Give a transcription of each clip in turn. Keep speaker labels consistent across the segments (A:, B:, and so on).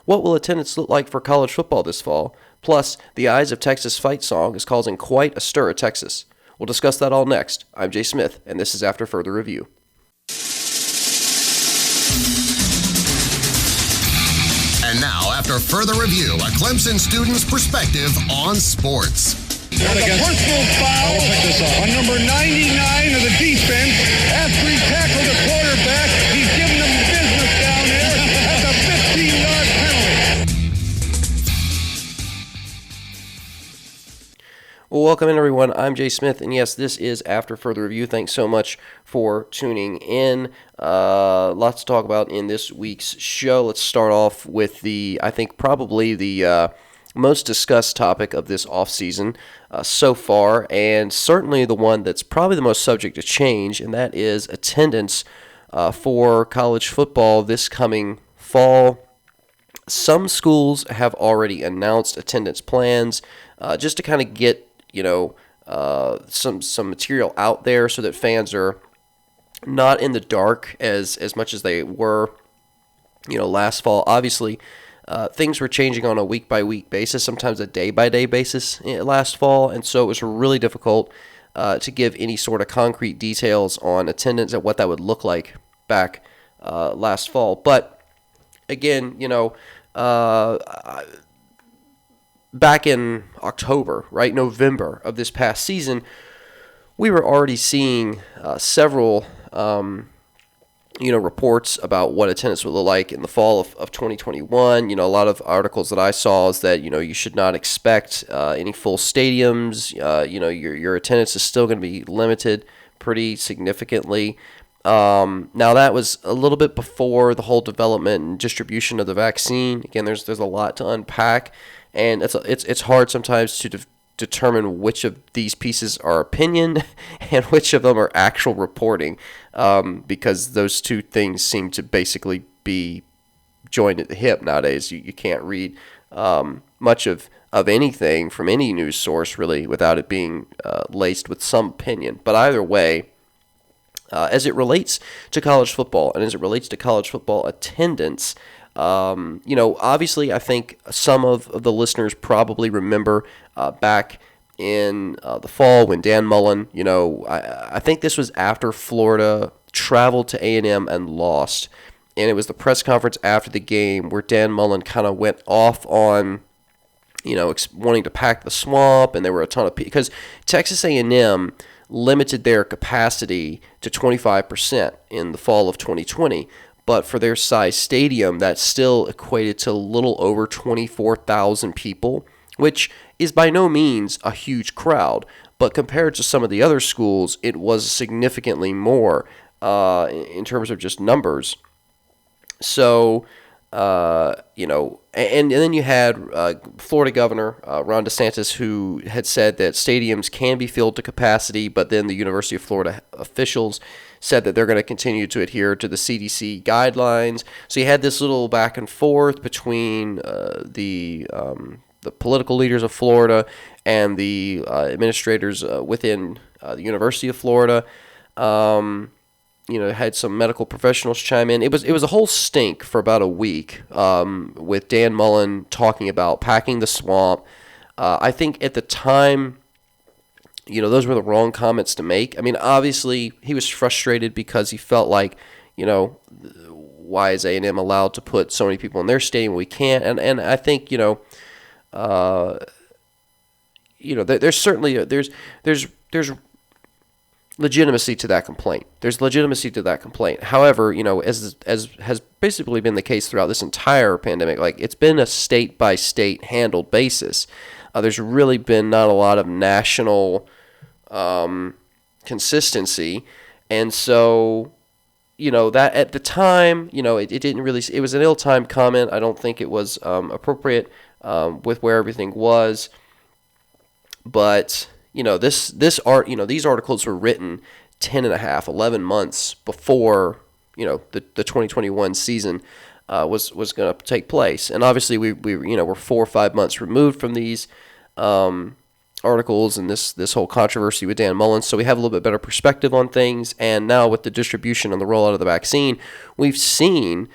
A: What will attendance look like for college football this fall? Plus, the Eyes of Texas fight song is causing quite a stir at Texas. We'll discuss that all next. I'm Jay Smith, and this is After Further Review.
B: And now, after further review, a Clemson student's perspective on sports.
C: There's a personal foul on number 99 of the defense. After he tackled the quarterback, he's giving them business down there. That's a 15-yard penalty.
A: Well, welcome in, everyone. I'm Jay Smith, and yes, this is After Further Review. Thanks so much for tuning in. Lots to talk about in this week's show. Let's start off with probably the most discussed topic of this offseason so far, and certainly the one that's probably the most subject to change, and that is attendance for college football this coming fall. Some schools have already announced attendance plans just to kind of get some material out there so that fans are not in the dark as much as they were last fall. Obviously, things were changing on a week-by-week basis, sometimes a day-by-day basis last fall, and so it was really difficult to give any sort of concrete details on attendance and what that would look like back last fall. But again, back in October, November of this past season, we were already seeing several reports about what attendance would look like in the fall of 2021. A lot of articles that I saw is that, you should not expect any full stadiums. Your attendance is still going to be limited pretty significantly. Now that was a little bit before the whole development and distribution of the vaccine. Again, there's a lot to unpack, and it's hard sometimes to determine which of these pieces are opinion and which of them are actual reporting, because those two things seem to basically be joined at the hip nowadays. You can't read much of anything from any news source really without it being laced with some opinion. But either way, as it relates to college football and as it relates to college football attendance, obviously I think some of the listeners probably remember back in the fall when Dan Mullen, I think this was after Florida traveled to A&M and lost. And it was the press conference after the game where Dan Mullen kind of went off on, wanting to pack the swamp, and there were a ton of people. Because Texas A&M limited their capacity to 25% in the fall of 2020. But for their size stadium, that still equated to a little over 24,000 people, which is by no means a huge crowd. But compared to some of the other schools, it was significantly more in terms of just numbers. So, and then you had Florida Governor Ron DeSantis, who had said that stadiums can be filled to capacity, but then the University of Florida officials said that they're going to continue to adhere to the CDC guidelines. So you had this little back and forth between the political leaders of Florida and the administrators within the University of Florida. Had some medical professionals chime in. It was a whole stink for about a week with Dan Mullen talking about packing the swamp. I think at the time, those were the wrong comments to make. I mean, obviously, he was frustrated because he felt like, why is A&M allowed to put so many people in their stadium when we can't? And I think, there's certainly there's legitimacy to that complaint. There's legitimacy to that complaint. However, as has basically been the case throughout this entire pandemic, it's been a state-by-state handled basis. There's really been not a lot of national consistency, and so that at the time, it didn't really. It was an ill-timed comment. I don't think it was appropriate with where everything was, but. These articles were written 11 months before, the 2021 season was going to take place. And obviously we're 4 or 5 months removed from these articles and this whole controversy with Dan Mullen. So we have a little bit better perspective on things. And now with the distribution and the rollout of the vaccine, we've seen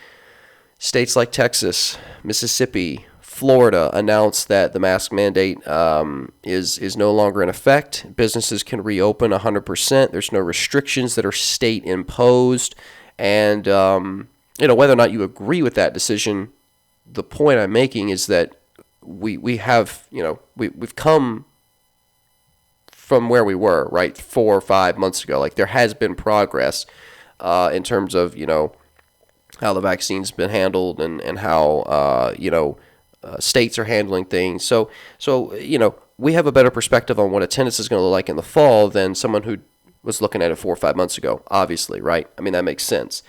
A: States like Texas, Mississippi, Florida announced that the mask mandate is no longer in effect. Businesses can reopen 100%. There's no restrictions that are state imposed. And, whether or not you agree with that decision, the point I'm making is that we have, we've come from where we were, right, 4 or 5 months ago. Like, there has been progress in terms of, how the vaccine's been handled and how, states are handling things. So we have a better perspective on what attendance is going to look like in the fall than someone who was looking at it 4 or 5 months ago, obviously, right? I mean, that makes sense.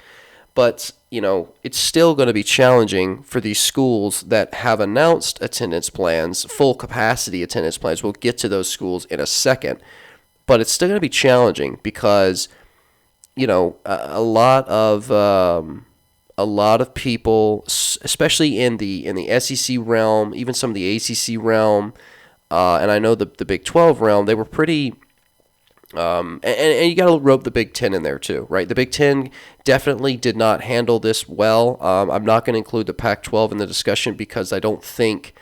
A: But, it's still going to be challenging for these schools that have announced attendance plans, full capacity attendance plans. We'll get to those schools in a second. But it's still going to be challenging because, a lot of people, especially in the SEC realm, even some of the ACC realm, and I know the Big 12 realm, they were pretty. And you got to rope the Big Ten in there too, right? The Big Ten definitely did not handle this well. I'm not going to include the Pac-12 in the discussion because I don't think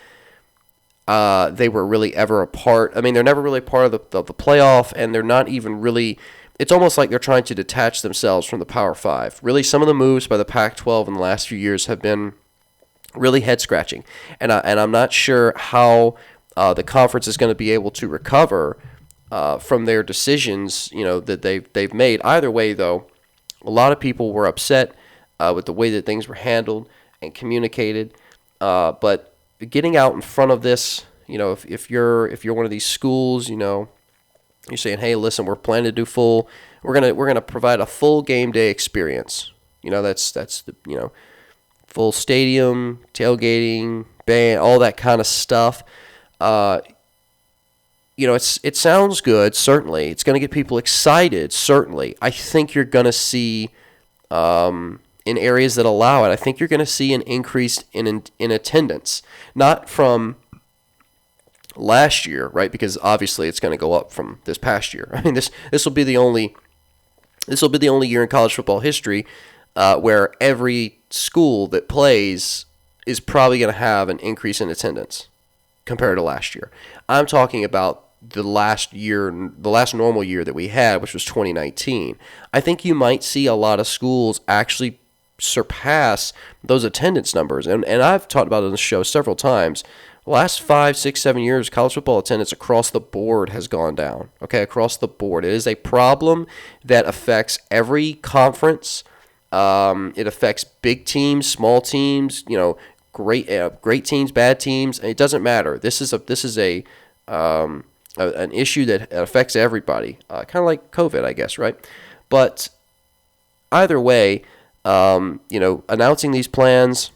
A: they were really ever a part. I mean, they're never really part of the playoff, and they're not even really. It's almost like they're trying to detach themselves from the Power Five. Really, some of the moves by the Pac-12 in the last few years have been really head-scratching, and I'm not sure how the conference is going to be able to recover from their decisions, that they've made. Either way, though, a lot of people were upset with the way that things were handled and communicated. But getting out in front of this, if you're one of these schools, you're saying, hey, listen, we're planning to do full. We're gonna provide a full game day experience. That's the full stadium, tailgating, band, all that kind of stuff. It sounds good, certainly. It's going to get people excited, certainly. I think you're going to see, in areas that allow it, I think you're going to see an increase in attendance. Not from last year, right? Because obviously it's going to go up from this past year. I mean, this will be the only year in college football history where every school that plays is probably going to have an increase in attendance compared to last year. I'm talking about the last normal year that we had, which was 2019. I think you might see a lot of schools actually surpass those attendance numbers. And I've talked about it on the show several times. The last 5, 6, 7 years, college football attendance across the board has gone down. Okay, across the board. It is a problem that affects every conference. It affects big teams, small teams, great teams, bad teams. It doesn't matter. This is an issue that affects everybody, kind of like COVID, I guess, right? But either way, announcing these plans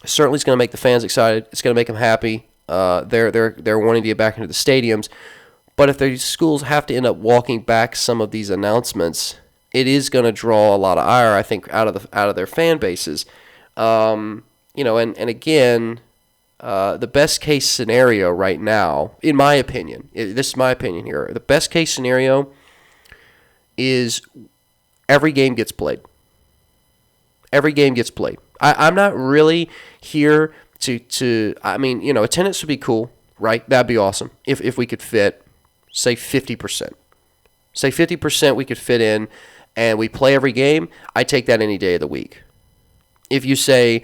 A: certainly is going to make the fans excited. It's going to make them happy. They're wanting to get back into the stadiums. But if these schools have to end up walking back some of these announcements, it is going to draw a lot of ire, I think, out of their fan bases. And again, the best case scenario right now, in my opinion, this is my opinion here, the best case scenario is every game gets played. Every game gets played. I'm not really here to attendance would be cool, right? That'd be awesome if we could fit, say, 50%. Say 50% we could fit in and we play every game. I take that any day of the week. If you say,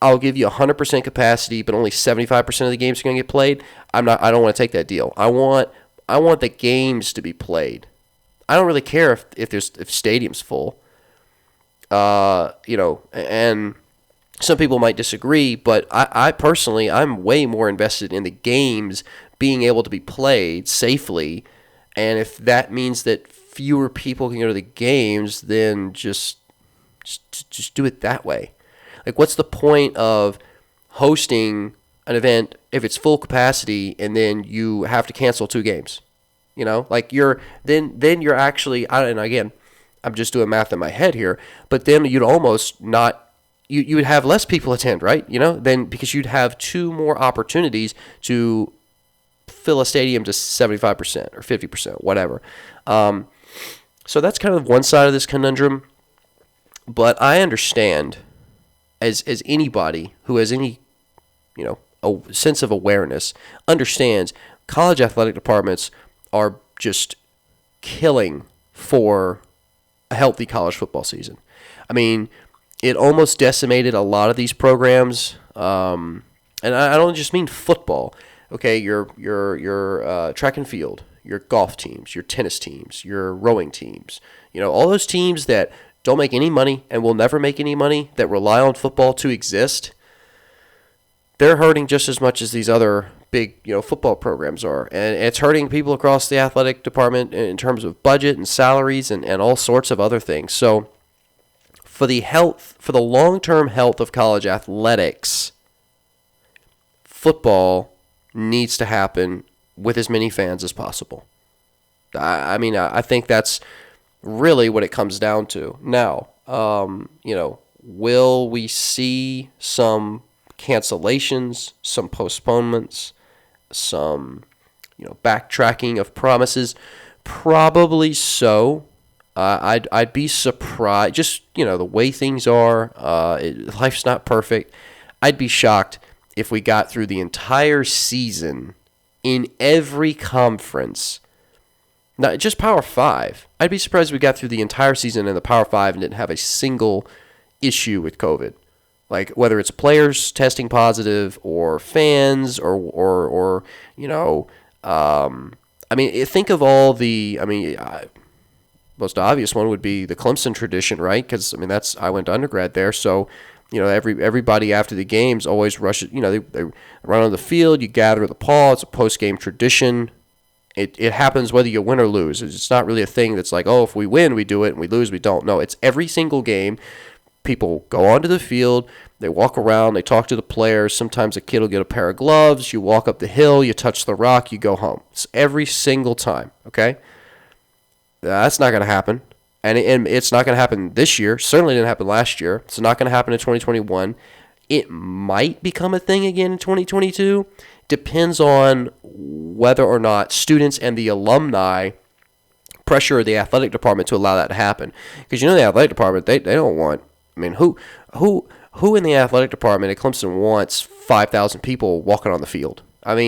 A: I'll give you 100% capacity, but only 75% of the games are going to get played, I don't want to take that deal. I want the games to be played. I don't really care if stadium's full. And some people might disagree, but I personally, I'm way more invested in the games being able to be played safely. And if that means that fewer people can go to the games, then just do it that way. Like, what's the point of hosting an event if it's full capacity and then you have to cancel 2 games? Like you're actually, and again, I'm just doing math in my head here, but then you'd almost not, you would have less people attend, right? Then because you'd have 2 more opportunities to fill a stadium to 75% or 50%, whatever. So that's kind of one side of this conundrum, but I understand as anybody who has any, a sense of awareness understands, college athletic departments are just killing for a healthy college football season. I mean, it almost decimated a lot of these programs, and I don't just mean football. Okay, your track and field, your golf teams, your tennis teams, your rowing teams. All those teams that don't make any money and will never make any money, that rely on football to exist, they're hurting just as much as these other big, football programs are. And it's hurting people across the athletic department in terms of budget and salaries and all sorts of other things. So for the long-term health of college athletics, football needs to happen with as many fans as possible. I think that's really what it comes down to. Now, will we see some cancellations, some postponements, some, backtracking of promises? Probably so. I'd be surprised. Just, the way things are, life's not perfect. I'd be shocked if we got through the entire season in every conference. Not just Power 5. I'd be surprised if we got through the entire season in the Power 5 and didn't have a single issue with COVID. Like, whether it's players testing positive or fans or think of all the, most obvious one would be the Clemson tradition, right? Because, I went to undergrad there, so, everybody after the games always rushes, they run on the field, you gather at the Paw, it's a post-game tradition. It happens whether you win or lose. It's not really a thing that's like, oh, if we win, we do it, and we lose, we don't. No, it's every single game. People go onto the field, they walk around, they talk to the players. Sometimes a kid will get a pair of gloves. You walk up the hill, you touch the rock, you go home. It's every single time, okay? That's not going to happen. And it's not going to happen this year. Certainly didn't happen last year. It's not going to happen in 2021. It might become a thing again in 2022. Depends on whether or not students and the alumni pressure the athletic department to allow that to happen. Because the athletic department, they don't want, who in the athletic department at Clemson wants 5,000 people walking on the field? And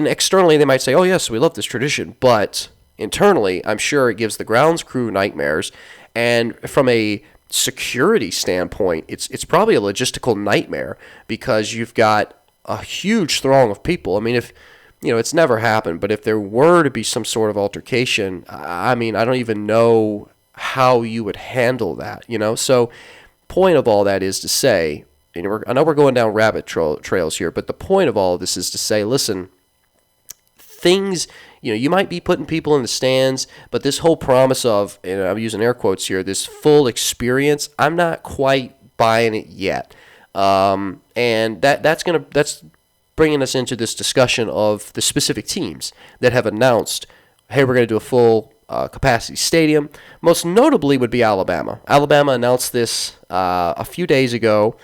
A: externally they might say, oh yes, we love this tradition, but internally I'm sure it gives the grounds crew nightmares, and from a security standpoint, it's probably a logistical nightmare because you've got a huge throng of people. If it's never happened, but if there were to be some sort of altercation, I don't even know how you would handle that. So point of all that is to say, I know we're going down rabbit trails here, but the point of all of this is to say, listen, things, you might be putting people in the stands, but this whole promise of, I'm using air quotes here, this full experience, I'm not quite buying it yet. And that's bringing us into this discussion of the specific teams that have announced, hey, we're going to do a full capacity stadium. Most notably would be Alabama. Alabama announced this a few days ago,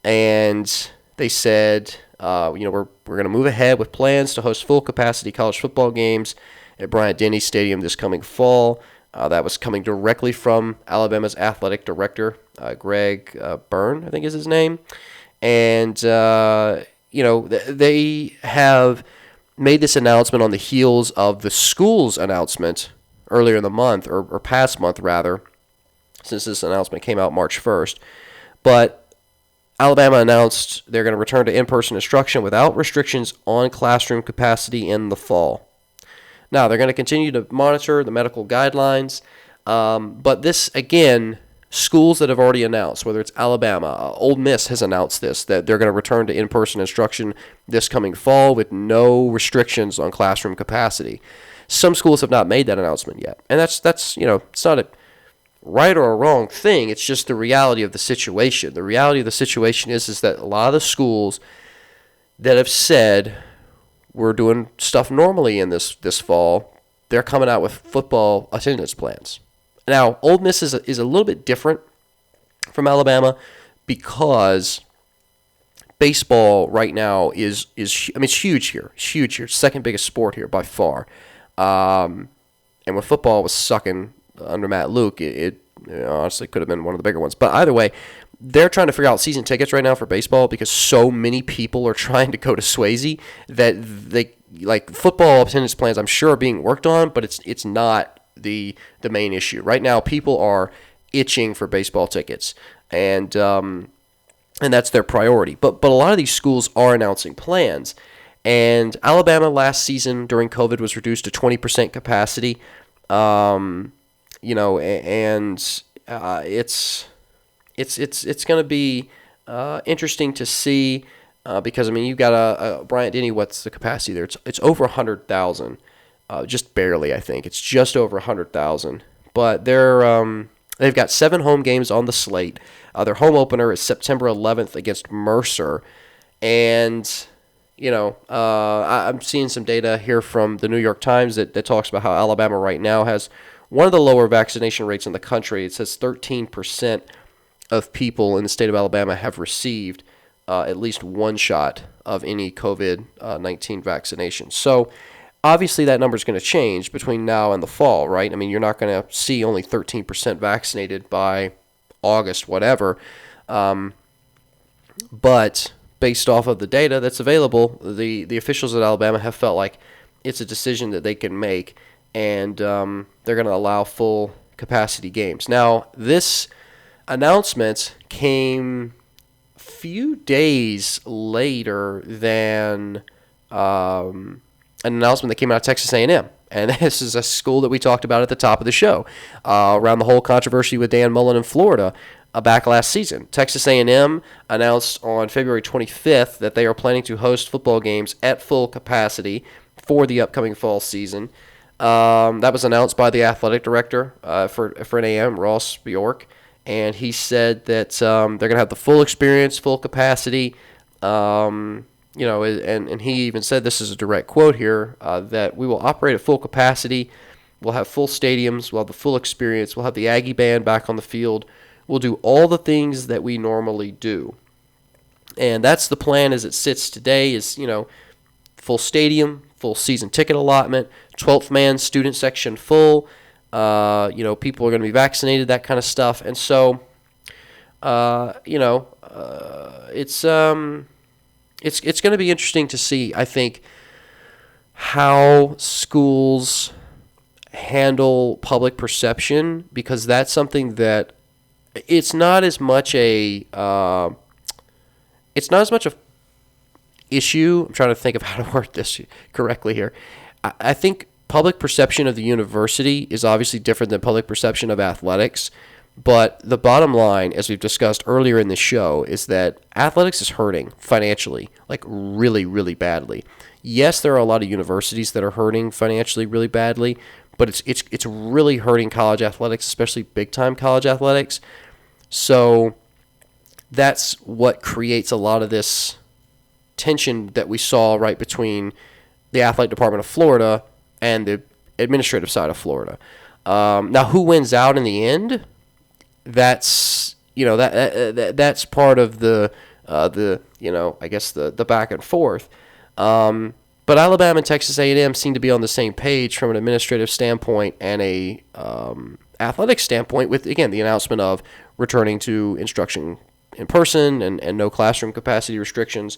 A: and they said, we're going to move ahead with plans to host full capacity college football games at Bryant-Denny Stadium this coming fall. That was coming directly from Alabama's athletic director, Greg Byrne, I think is his name. And, they have made this announcement on the heels of the school's announcement earlier in the month, or past month rather, since this announcement came out March 1st. But Alabama announced they're going to return to in-person instruction without restrictions on classroom capacity in the fall. Now, they're going to continue to monitor the medical guidelines, but this, again, schools that have already announced, whether it's Alabama, Ole Miss has announced this, that they're going to return to in-person instruction this coming fall with no restrictions on classroom capacity. Some schools have not made that announcement yet, and that's it's not a right or a wrong thing. It's just the reality of the situation. The reality of the situation is that a lot of the schools that have said we're doing stuff normally in this fall, they're coming out with football attendance plans. Now, Ole Miss is a little bit different from Alabama because baseball right now is it's huge here. It's huge here. It's the second biggest sport here by far. And when football was sucking under Matt Luke, it honestly could have been one of the bigger ones. But either way, they're trying to figure out season tickets right now for baseball because so many people are trying to go to Swayze that they like football attendance plans. I'm sure are being worked on, but it's not the main issue right now. People are itching for baseball tickets, and that's their priority. But a lot of these schools are announcing plans. And Alabama last season during COVID was reduced to 20% capacity. It's going to be interesting to see because you've got a Bryant Denny. What's the capacity there? It's over 100,000, just barely. I think it's just over 100,000. But they've got 7 home games on the slate. Their home opener is September 11th against Mercer, and I'm seeing some data here from the New York Times that talks about how Alabama right now has one of the lower vaccination rates in the country. It says 13% of people in the state of Alabama have received at least one shot of any COVID-19 vaccination. So obviously that number is going to change between now and the fall, right? You're not going to see only 13% vaccinated by August, whatever. But based off of the data that's available, the officials at Alabama have felt like it's a decision that they can make, and they're going to allow full capacity games. Now, this announcement came a few days later than an announcement that came out of Texas A&M. And this is a school that we talked about at the top of the show around the whole controversy with Dan Mullen in Florida back last season. Texas A&M announced on February 25th that they are planning to host football games at full capacity for the upcoming fall season. That was announced by the athletic director for an A&M, Ross Bjork, and he said that they're going to have the full experience, full capacity. And he even said, this is a direct quote here, that we will operate at full capacity. We'll have full stadiums. We'll have the full experience. We'll have the Aggie band back on the field. We'll do all the things that we normally do. And that's the plan as it sits today is, full stadium, full season ticket allotment, 12th man student section full. People are going to be vaccinated, that kind of stuff. And so, it's going to be interesting to see, I think, how schools handle public perception, because that's something that it's not as much a issue. I'm trying to think of how to word this correctly here. I think public perception of the university is obviously different than public perception of athletics. But the bottom line, as we've discussed earlier in the show, is that athletics is hurting financially, like really, really badly. Yes, there are a lot of universities that are hurting financially really badly, but it's really hurting college athletics, especially big-time college athletics. So that's what creates a lot of this tension that we saw right between the athletic department of Florida and the administrative side of Florida. Now, who wins out in the end? That's that's part of the back and forth. But Alabama and Texas A&M seem to be on the same page from an administrative standpoint and a athletic standpoint, with again the announcement of returning to instruction in person and no classroom capacity restrictions.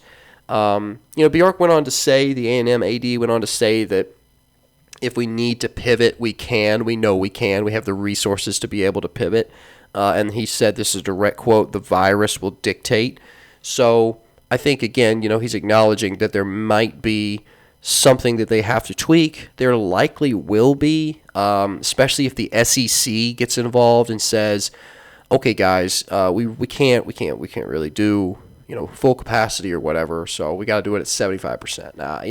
A: Bjork went on to say, the A&M AD went on to say that if we need to pivot, we can. We know we can. We have the resources to be able to pivot. And he said, this is a direct quote, the virus will dictate. So I think, again, he's acknowledging that there might be something that they have to tweak. There likely will be, especially if the SEC gets involved and says, okay, guys, we can't really do, full capacity or whatever, so we got to do it at 75%. Now,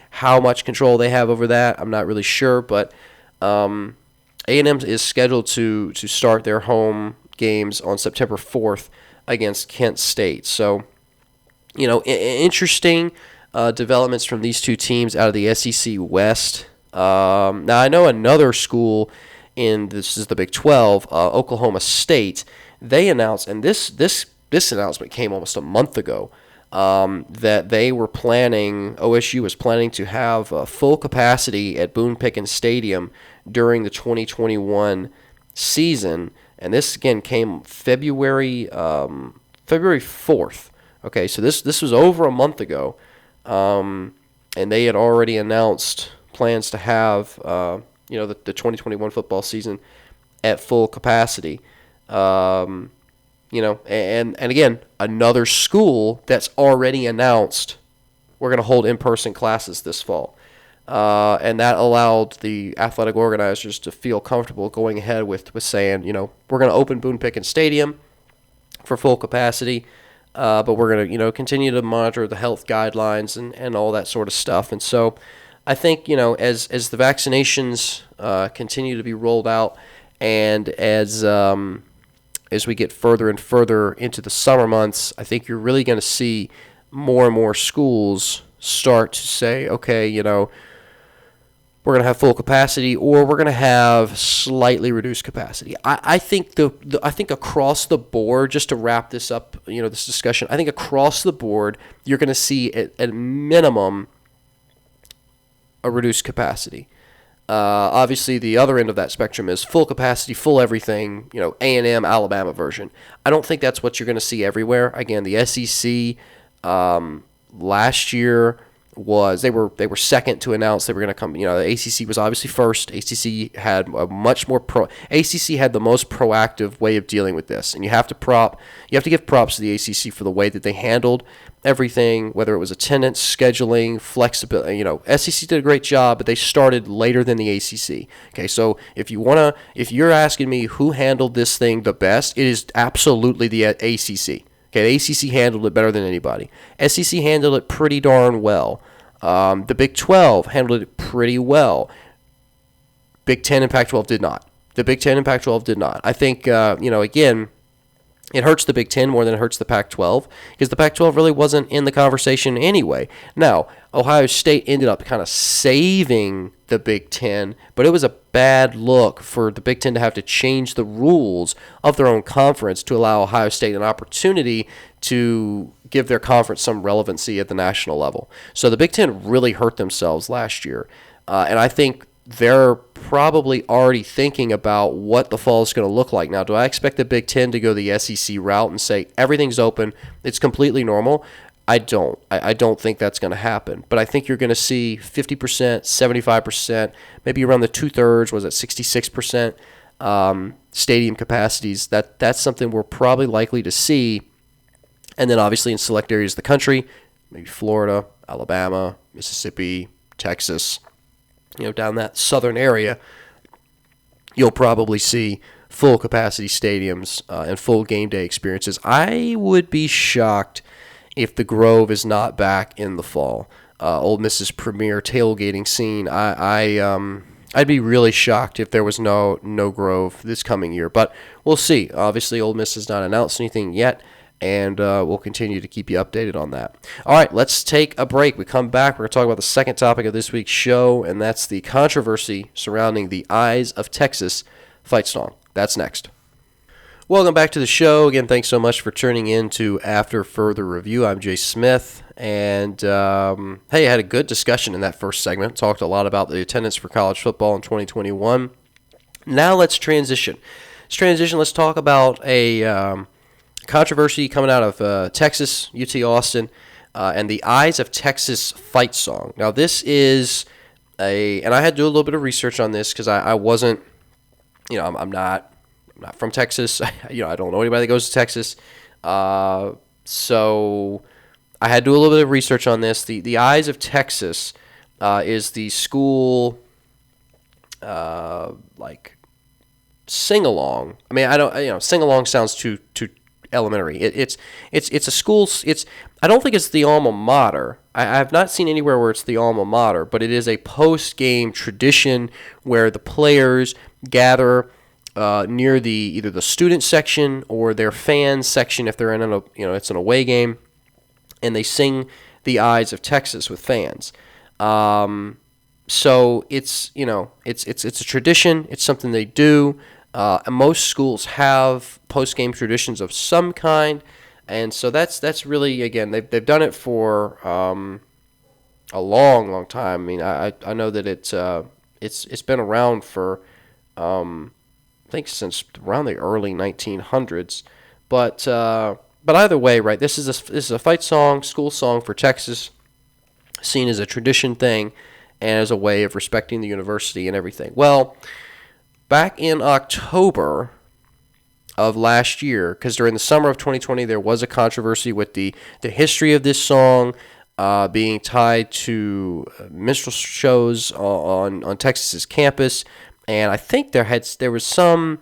A: how much control they have over that, I'm not really sure, but A&M is scheduled to start their home games on September 4th against Kent State. So, interesting developments from these two teams out of the SEC West. Now, I know another school this is the Big 12, Oklahoma State. They announced, and this announcement came almost a month ago, that they were planning, OSU was planning to have full capacity at Boone Pickens Stadium during the 2021 season. and this again came February 4th. Okay, so this was over a month ago, and they had already announced plans to have the 2021 football season at full capacity. And again, another school that's already announced we're going to hold in-person classes this fall. And that allowed the athletic organizers to feel comfortable going ahead with saying, we're going to open Boone Pickens Stadium for full capacity, but we're going to, continue to monitor the health guidelines and all that sort of stuff. And so I think, as the vaccinations continue to be rolled out, and as we get further and further into the summer months, I think you're really going to see more and more schools start to say, okay, we're going to have full capacity, or we're going to have slightly reduced capacity. I think I think across the board, just to wrap this up, this discussion, I think across the board, you're going to see at a minimum a reduced capacity. Obviously, the other end of that spectrum is full capacity, full everything, A&M, Alabama version. I don't think that's what you're going to see everywhere. Again, the SEC last year they were second to announce they were going to come. The ACC was obviously first. ACC had a much more ACC had the most proactive way of dealing with this, and you have to give props to the ACC for the way that they handled everything, whether it was attendance, scheduling, flexibility. SEC did a great job, but they started later than the ACC. Okay, so if you're asking me who handled this thing the best, it is absolutely the ACC. Okay, the ACC handled it better than anybody. SEC handled it pretty darn well. The Big 12 handled it pretty well. Big 10 and Pac-12 did not. The Big 10 and Pac-12 did not. I think, again, it hurts the Big 10 more than it hurts the Pac-12 because the Pac-12 really wasn't in the conversation anyway. Now, Ohio State ended up kind of saving the Big 10, but it was a bad look for the Big 10 to have to change the rules of their own conference to allow Ohio State an opportunity to give their conference some relevancy at the national level. So the Big 10 really hurt themselves last year, and I think they're probably already thinking about what the fall is going to look like. Now, do I expect the Big 10 to go the SEC route and say everything's open, it's completely normal? I don't. I don't think that's going to happen. But I think you're going to see 50%, 75%, maybe around the two-thirds, was it 66% stadium capacities. That's something we're probably likely to see. And then obviously in select areas of the country, maybe Florida, Alabama, Mississippi, Texas, down that southern area, you'll probably see full capacity stadiums and full game day experiences. I would be shocked if the Grove is not back in the fall. Ole Miss's premier tailgating scene. I'd be really shocked if there was no Grove this coming year, but we'll see. Obviously, Ole Miss has not announced anything yet, and we'll continue to keep you updated on that. All right, let's take a break. We come back, we're going to talk about the second topic of this week's show, and that's the controversy surrounding the Eyes of Texas fight song. That's next. Welcome back to the show. Again, thanks so much for tuning in to After Further Review. I'm Jay Smith, and hey, I had a good discussion in that first segment. Talked a lot about the attendance for college football in 2021. Now let's transition. Let's talk about a controversy coming out of Texas, UT Austin, and the Eyes of Texas fight song. Now this is and I had to do a little bit of research on this because I wasn't, I'm not from Texas. I don't know anybody that goes to Texas. So I had to do a little bit of research on this. The Eyes of Texas is the school sing-along. I mean, I don't, sing-along sounds too elementary. It's a school. I don't think it's the alma mater. I have not seen anywhere where it's the alma mater, but it is a post-game tradition where the players gather near either the student section or their fans section if they're in it's an away game, and they sing the Eyes of Texas with fans. So it's a tradition. It's something they do. Most schools have post-game traditions of some kind, and so that's really, again, they've done it for a long time. I mean, I know that it's been around for think since around the early 1900s. But either way, right? This is a fight song, school song for Texas, seen as a tradition thing and as a way of respecting the university and everything. Well, back in October of last year, because during the summer of 2020 there was a controversy with the history of this song being tied to minstrel shows on Texas's campus, and I think there was some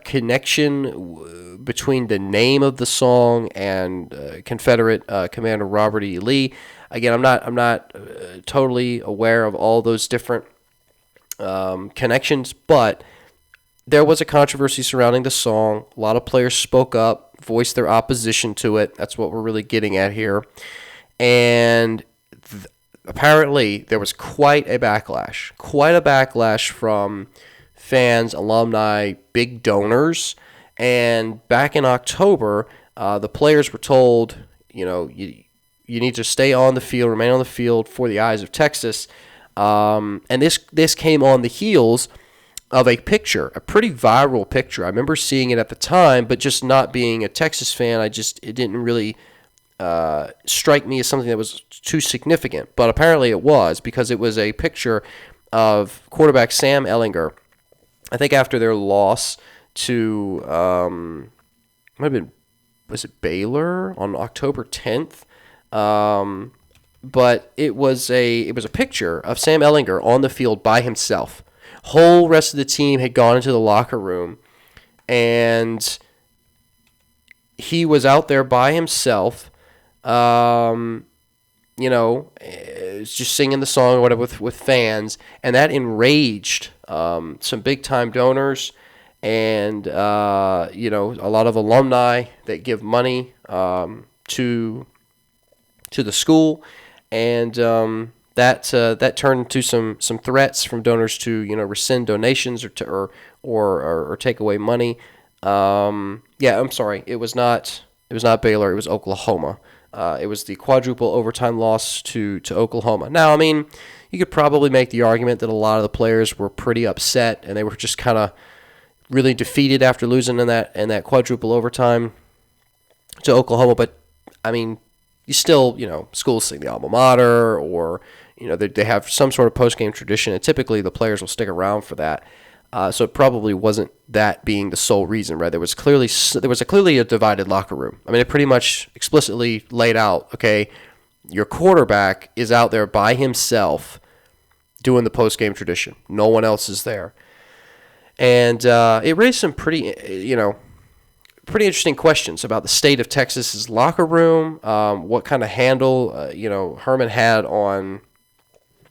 A: connection between the name of the song and Confederate Commander Robert E. Lee. Again, I'm not totally aware of all those different connections, but there was a controversy surrounding the song. A lot of players spoke up, voiced their opposition to it. That's what we're really getting at here. And apparently there was quite a backlash from fans, alumni, big donors. And back in October, the players were told, you need to stay on the field, remain on the field for the eyes of Texas. And this came on the heels of a picture, a pretty viral picture. I remember seeing it at the time, but just not being a Texas fan, it didn't really strike me as something that was too significant. But apparently it was, because it was a picture of quarterback Sam Ehlinger, I think after their loss to, was it Baylor on October 10th? But it was a picture of Sam Ehlinger on the field by himself. Whole rest of the team had gone into the locker room, and he was out there by himself, just singing the song or whatever with fans, and that enraged some big time donors and a lot of alumni that give money to the school, and that turned into some threats from donors to rescind donations or take away money. I'm sorry, it was not Baylor, it was Oklahoma. It was the quadruple overtime loss to Oklahoma. Now, I mean, you could probably make the argument that a lot of the players were pretty upset and they were just kind of really defeated after losing in that quadruple overtime to Oklahoma. But I mean, you still, schools sing the alma mater, or they have some sort of post-game tradition, and typically the players will stick around for that. So it probably wasn't that being the sole reason, right? There was clearly a divided locker room. I mean, it pretty much explicitly laid out, okay, your quarterback is out there by himself doing the post-game tradition. No one else is there. And it raised some pretty interesting questions about the state of Texas's locker room, what kind of handle Herman had on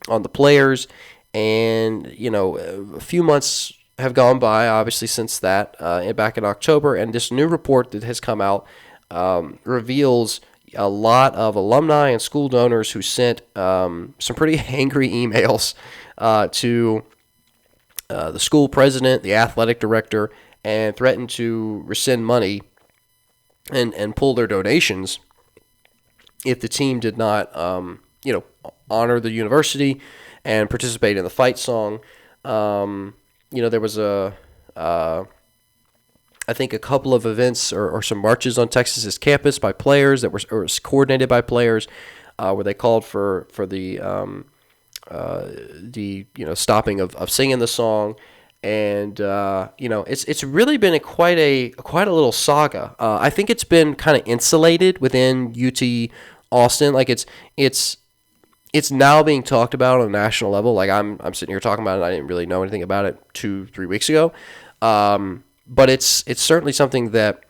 A: the players, and a few months have gone by, obviously, since that, back in October, and this new report that has come out reveals a lot of alumni and school donors who sent some pretty angry emails to the school president, the athletic director, and threatened to rescind money and pull their donations if the team did not, honor the university and participate in the fight song. There was I think a couple of events or some marches on Texas's campus by players that were coordinated by players, where they called for the stopping of singing the song. And it's really been quite a little saga. I think it's been kind of insulated within UT Austin. Like it's now being talked about on a national level. Like I'm sitting here talking about it. I didn't really know anything about it 2-3 weeks ago. But it's certainly something that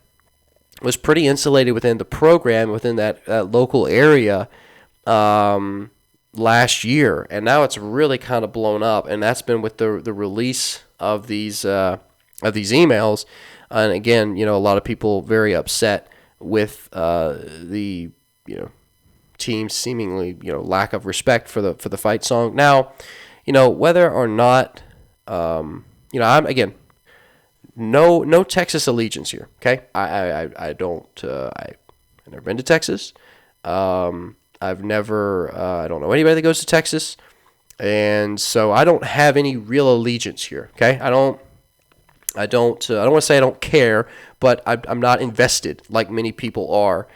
A: was pretty insulated within the program, within that local area last year, and now it's really kind of blown up, and that's been with the release of these emails. And again, a lot of people very upset with the team's seemingly lack of respect for the fight song. Now, whether or not I'm again. No Texas allegiance here. Okay, I've never been to Texas. I've never I don't know anybody that goes to Texas, and so I don't have any real allegiance here. Okay, I don't want to say I don't care, but I'm not invested like many people are,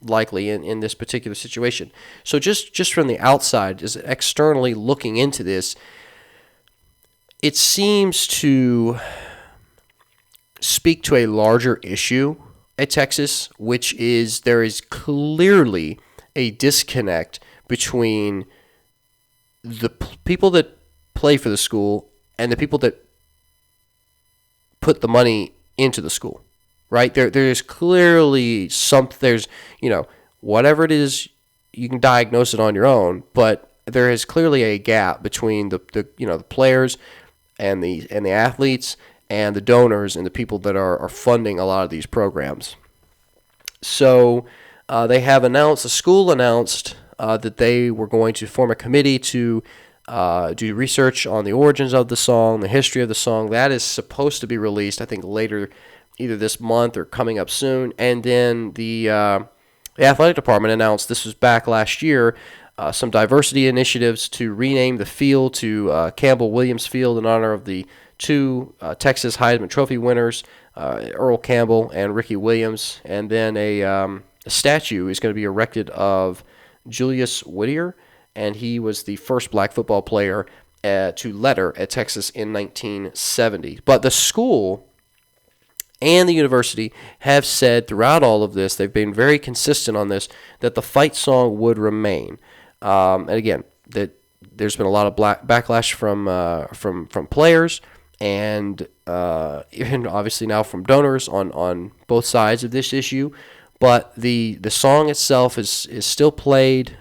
A: likely in this particular situation. So just from the outside, just externally looking into this, it seems to speak to a larger issue at Texas, which is there is clearly a disconnect between the people that play for the school and the people that put the money into the school, right? There's clearly there's, whatever it is, you can diagnose it on your own, but there is clearly a gap between the players and the athletes and the donors and the people that are funding a lot of these programs. So the school announced that they were going to form a committee to do research on the origins of the song, the history of the song. That is supposed to be released, I think, later, either this month or coming up soon. And then the athletic department announced, this was back last year, some diversity initiatives to rename the field to Campbell Williams Field in honor of the two Texas Heisman Trophy winners, Earl Campbell and Ricky Williams. And then a statue is going to be erected of Julius Whittier, and he was the first black football player to letter at Texas in 1970. But the school and the university have said throughout all of this, they've been very consistent on this, that the fight song would remain. And again, that there's been a lot of backlash from players and even obviously now from donors on both sides of this issue. But the song itself is still played.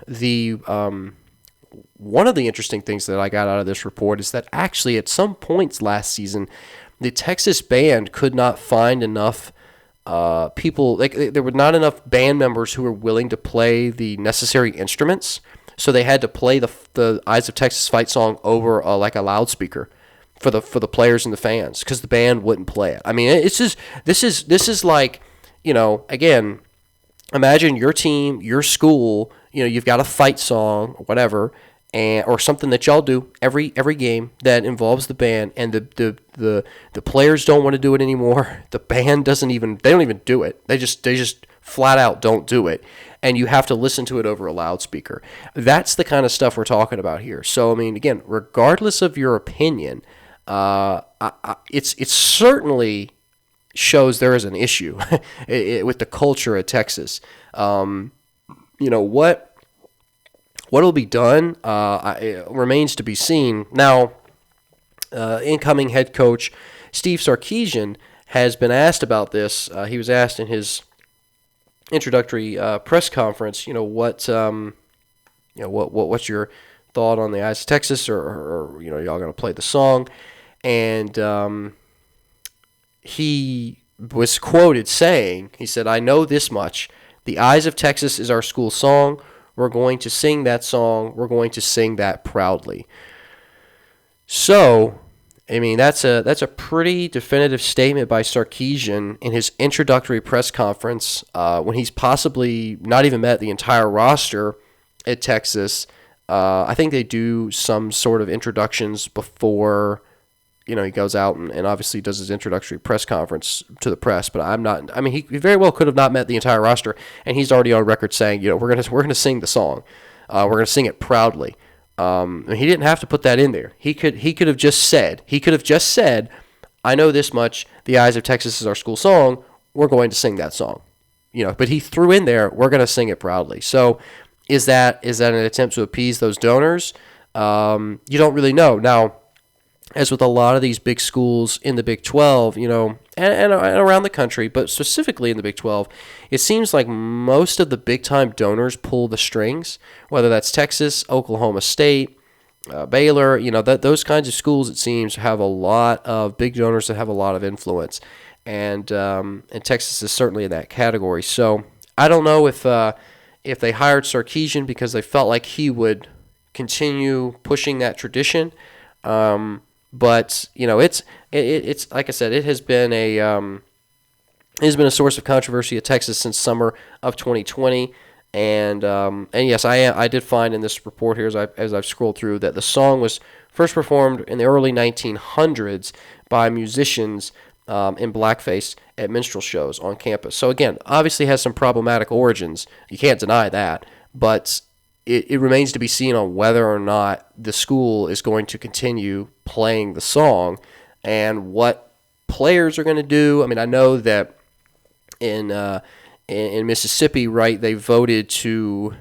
A: One of the interesting things that I got out of this report is that actually at some points last season, the Texas band could not find enough people. There were not enough band members who were willing to play the necessary instruments, so they had to play the Eyes of Texas fight song over like a loudspeaker for the players and the fans because the band wouldn't play it. I mean, it's just this is like, again, imagine your team, your school. You've got a fight song, or whatever, or something that y'all do every game that involves the band, and the players don't want to do it anymore. The band they don't even do it. They just flat out don't do it, and you have to listen to it over a loudspeaker. That's the kind of stuff we're talking about here. So I mean, again, regardless of your opinion, it certainly shows there is an issue with the culture at Texas. What will be done it remains to be seen. Now, incoming head coach Steve Sarkisian has been asked about this. He was asked in his introductory press conference, what's your thought on the Eyes of Texas, or y'all going to play the song? And he was quoted saying, he said, "I know this much. The Eyes of Texas is our school song. We're going to sing that song. We're going to sing that proudly." So, I mean, that's a pretty definitive statement by Sarkisian in his introductory press conference when he's possibly not even met the entire roster at Texas. I think they do some sort of introductions before he goes out and obviously does his introductory press conference to the press. But he very well could have not met the entire roster, and he's already on record saying, we're gonna sing the song, we're gonna sing it proudly. And he didn't have to put that in there. He could have just said, "I know this much. The Eyes of Texas is our school song. We're going to sing that song." But he threw in there, "We're gonna sing it proudly." So is that an attempt to appease those donors? You don't really know. Now, as with a lot of these big schools in the Big 12, and around the country, but specifically in the Big 12, it seems like most of the big-time donors pull the strings, whether that's Texas, Oklahoma State, Baylor, those kinds of schools, it seems, have a lot of big donors that have a lot of influence, and Texas is certainly in that category. So I don't know if they hired Sarkisian because they felt like he would continue pushing that tradition. But it's like I said, it has been a source of controversy at Texas since summer of 2020. And yes, I did find in this report here as I've scrolled through that the song was first performed in the early 1900s by musicians in blackface at minstrel shows on campus. So again, obviously has some problematic origins. You can't deny that, but it remains to be seen on whether or not the school is going to continue playing the song and what players are going to do. I mean, I know that in Mississippi, right, they voted to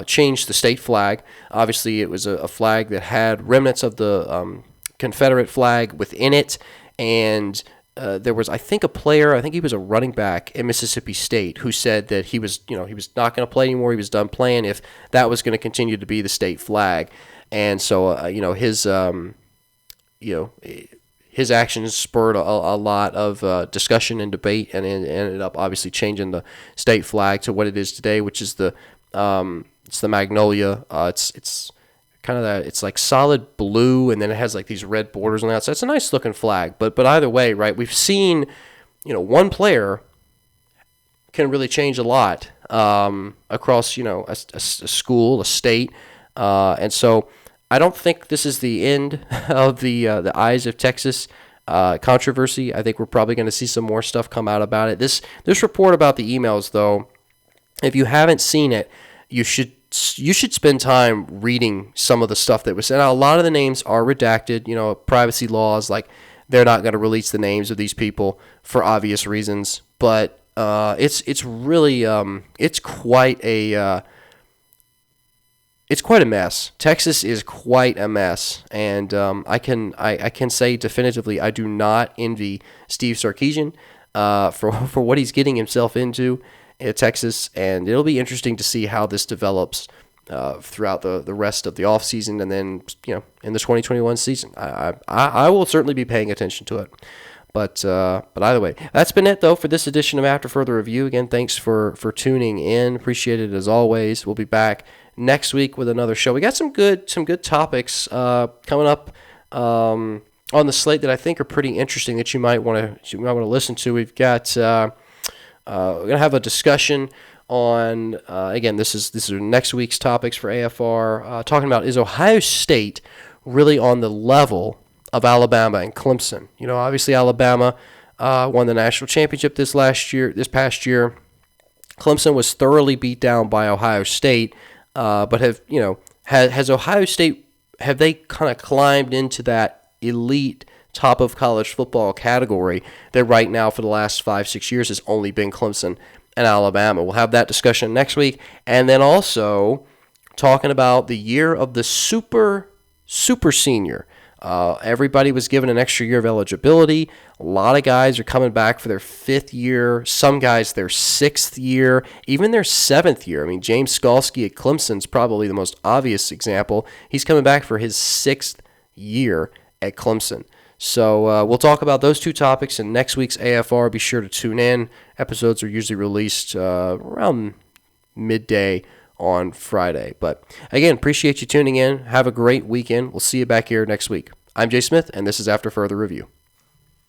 A: change the state flag. Obviously, it was a flag that had remnants of the Confederate flag within it, and there was, I think, a player, I think he was a running back in Mississippi State, who said that he was not going to play anymore. He was done playing if that was going to continue to be the state flag, and so his actions spurred a lot of discussion and debate, and it ended up obviously changing the state flag to what it is today, which is it's the magnolia. It's kind of that. It's like solid blue, and then it has like these red borders on the outside. It's a nice looking flag. But either way, right? We've seen, one player can really change a lot across a school, a state, and so. I don't think this is the end of the Eyes of Texas controversy. I think we're probably going to see some more stuff come out about it. This report about the emails, though, if you haven't seen it, you should spend time reading some of the stuff that was said. Now, a lot of the names are redacted. Privacy laws, like they're not going to release the names of these people for obvious reasons. But it's really it's quite a mess. Texas is quite a mess, and I can say definitively I do not envy Steve Sarkisian for what he's getting himself into in Texas, and it'll be interesting to see how this develops throughout the rest of the offseason, and then in the 2021 season. I will certainly be paying attention to it. But either way, that's been it, though, for this edition of After Further Review. Again, thanks for tuning in. Appreciate it as always. We'll be back next week with another show. We got some good topics coming up on the slate that I think are pretty interesting that you might want to listen to. We've got we're gonna have a discussion on again. This is next week's topics for AFR. Talking about, is Ohio State really on the level of Alabama and Clemson? Obviously Alabama won the national championship this past year. Clemson was thoroughly beat down by Ohio State, but has Ohio State, have they kind of climbed into that elite top of college football category that right now for the last 5-6 years has only been Clemson and Alabama? We'll have that discussion next week, and then also talking about the year of the super senior. Everybody was given an extra year of eligibility. A lot of guys are coming back for their 5th year. Some guys their 6th year, even their 7th year. I mean, James Skalski at Clemson's probably the most obvious example. He's coming back for his 6th year at Clemson. So we'll talk about those two topics in next week's AFR. Be sure to tune in. Episodes are usually released around midday on Friday. But again, appreciate you tuning in. Have a great weekend. We'll see you back here next week. I'm Jay Smith, and this is After Further Review.